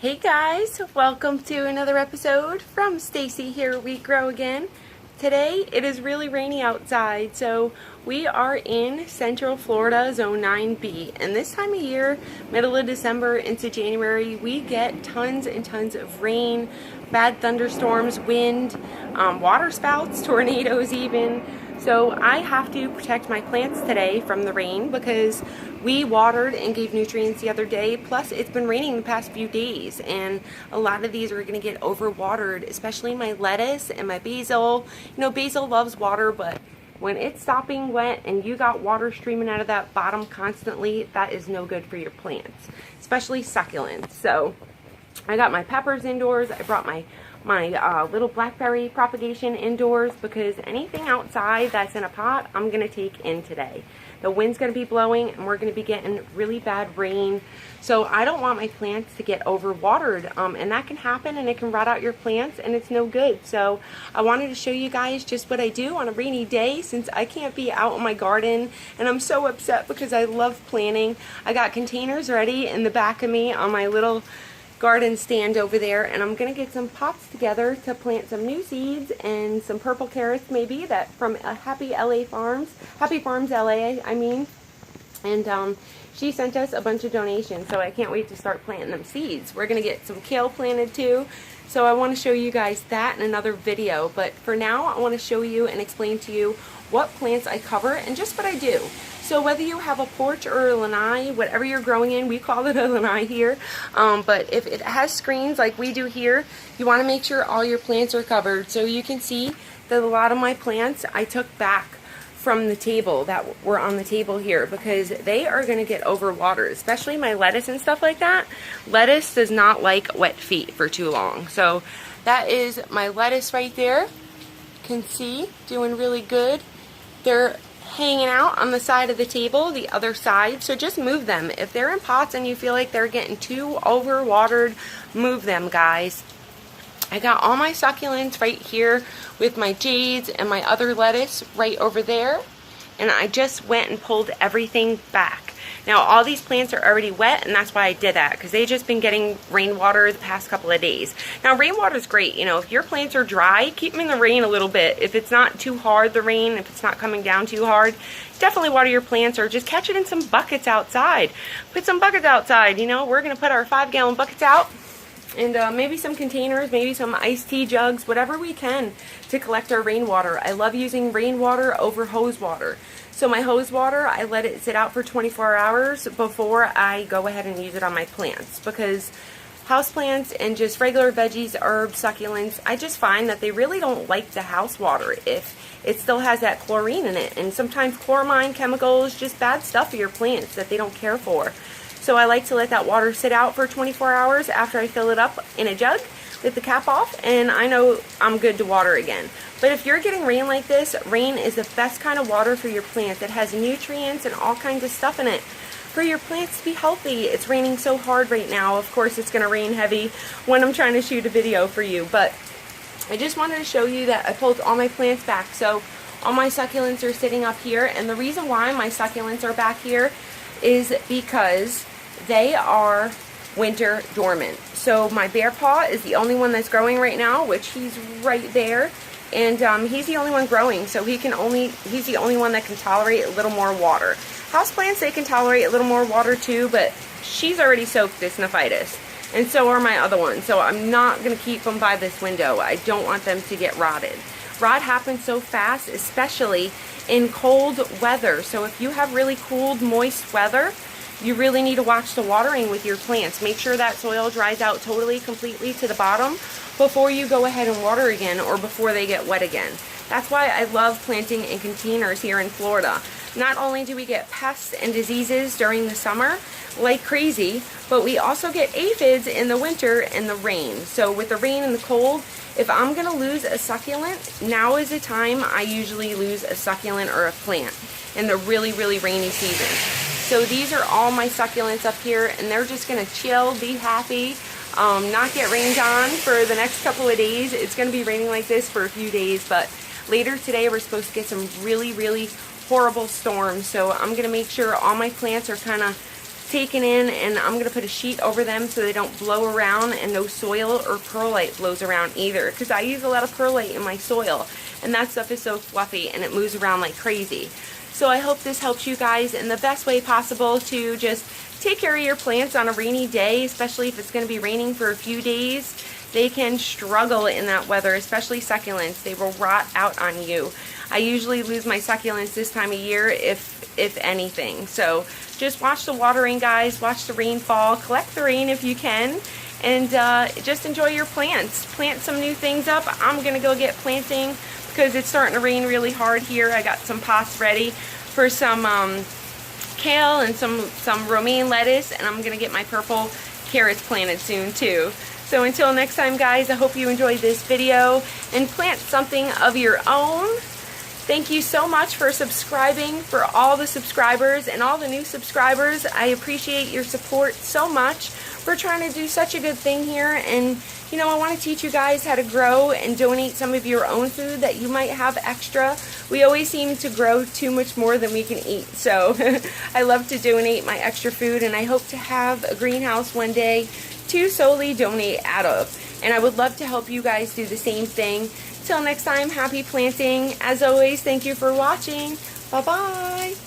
Hey guys, welcome to another episode from Stacy here at We Grow Again. Today it is really rainy outside, so we are in Central Florida, Zone 9B, and this time of year, middle of December into January, we get tons and tons of rain, bad thunderstorms, wind, water spouts, tornadoes even. So I have to protect my plants today from the rain because we watered and gave nutrients the other day. Plus, it's been raining the past few days, and a lot of these are going to get overwatered, especially my lettuce and my basil. You know, basil loves water, but when it's stopping wet and you got water streaming out of that bottom constantly, that is no good for your plants, especially succulents. So I got my peppers indoors. I brought my little blackberry propagation indoors because anything outside that's in a pot, I'm going to take in today. The wind's going to be blowing and we're going to be getting really bad rain. So I don't want my plants to get overwatered, and that can happen and it can rot out your plants and it's no good. So I wanted to show you guys just what I do on a rainy day since I can't be out in my garden, and I'm so upset because I love planting. I got containers ready in the back of me on my little garden stand over there, and I'm gonna get some pots together to plant some new seeds and some purple carrots maybe that from Happy Farms LA I mean, and she sent us a bunch of donations, so I can't wait to start planting them seeds. We're gonna get some kale planted too, so I want to show you guys that in another video, but for now I want to show you and explain to you what plants I cover and just what I do. So whether you have a porch or a lanai, whatever you're growing in, we call it a lanai here, but if it has screens like we do here, you want to make sure all your plants are covered. So you can see that a lot of my plants I took back from the table that were on the table here because they are going to get overwatered, especially my lettuce and stuff like that. Lettuce does not like wet feet for too long. So that is my lettuce right there. You can see, doing really good. They're hanging out on the side of the table, the other side, so just move them. If they're in pots and you feel like they're getting too overwatered, move them, guys. I got all my succulents right here with my jades and my other lettuce right over there, and I just went and pulled everything back. Now all these plants are already wet, and that's why I did that, because they've just been getting rainwater the past couple of days. Now rainwater is great, you know, if your plants are dry, keep them in the rain a little bit. If it's not too hard, the rain, if it's not coming down too hard, definitely water your plants or just catch it in some buckets outside. Put some buckets outside, you know, we're going to put our 5-gallon buckets out, and maybe some containers, maybe some iced tea jugs, whatever we can to collect our rainwater. I love using rainwater over hose water. So my hose water, I let it sit out for 24 hours before I go ahead and use it on my plants, because houseplants and just regular veggies, herbs, succulents, I just find that they really don't like the house water if it still has that chlorine in it. And sometimes chloramine chemicals, just bad stuff for your plants that they don't care for. So I like to let that water sit out for 24 hours after I fill it up in a jug with the cap off, and I know I'm good to water again. But if you're getting rain like this, rain is the best kind of water for your plants. It has nutrients and all kinds of stuff in it for your plants to be healthy. It's raining so hard right now. Of course it's going to rain heavy when I'm trying to shoot a video for you, but I just wanted to show you that I pulled all my plants back. So all my succulents are sitting up here, and the reason why my succulents are back here is because they are winter dormant. So my bear paw is the only one that's growing right now, which he's right there, and he's the only one growing, so he's the only one that can tolerate a little more water. Houseplants, they can tolerate a little more water too, but she's already soaked this nephitis, and so are my other ones, so I'm not going to keep them by this window. I don't want them to get rotted. Rot happens so fast, especially in cold weather, so if you have really cold, moist weather, you really need to watch the watering with your plants. Make sure that soil dries out totally, completely to the bottom before you go ahead and water again, or before they get wet again. That's why I love planting in containers here in Florida. Not only do we get pests and diseases during the summer like crazy, but we also get aphids in the winter and the rain. So with the rain and the cold, if I'm going to lose a succulent, now is the time I usually lose a succulent or a plant in the really, really rainy season. So these are all my succulents up here, and they're just going to chill, be happy, not get rained on for the next couple of days. It's going to be raining like this for a few days, but later today we're supposed to get some really, really horrible storms. So I'm going to make sure all my plants are kind of taken in, and I'm going to put a sheet over them so they don't blow around, and no soil or perlite blows around either, because I use a lot of perlite in my soil, and that stuff is so fluffy and it moves around like crazy. So I hope this helps you guys in the best way possible to just take care of your plants on a rainy day, especially if it's going to be raining for a few days. They can struggle in that weather, especially succulents. They will rot out on you. I usually lose my succulents this time of year, if anything. So just watch the watering, guys. Watch the rainfall. Collect the rain if you can. And just enjoy your plants. Plant some new things up. I'm going to go get planting because it's starting to rain really hard here. I got some pots ready for some kale and some romaine lettuce. And I'm going to get my purple carrots planted soon too. So until next time, guys, I hope you enjoyed this video and plant something of your own. Thank you so much for subscribing, for all the subscribers and all the new subscribers. I appreciate your support so much. We're trying to do such a good thing here, and you know, I want to teach you guys how to grow and donate some of your own food that you might have extra. We always seem to grow too much more than we can eat, so I love to donate my extra food, and I hope to have a greenhouse one day to solely donate out of. And I would love to help you guys do the same thing. Till next time, happy planting. As always, thank you for watching. Bye-bye.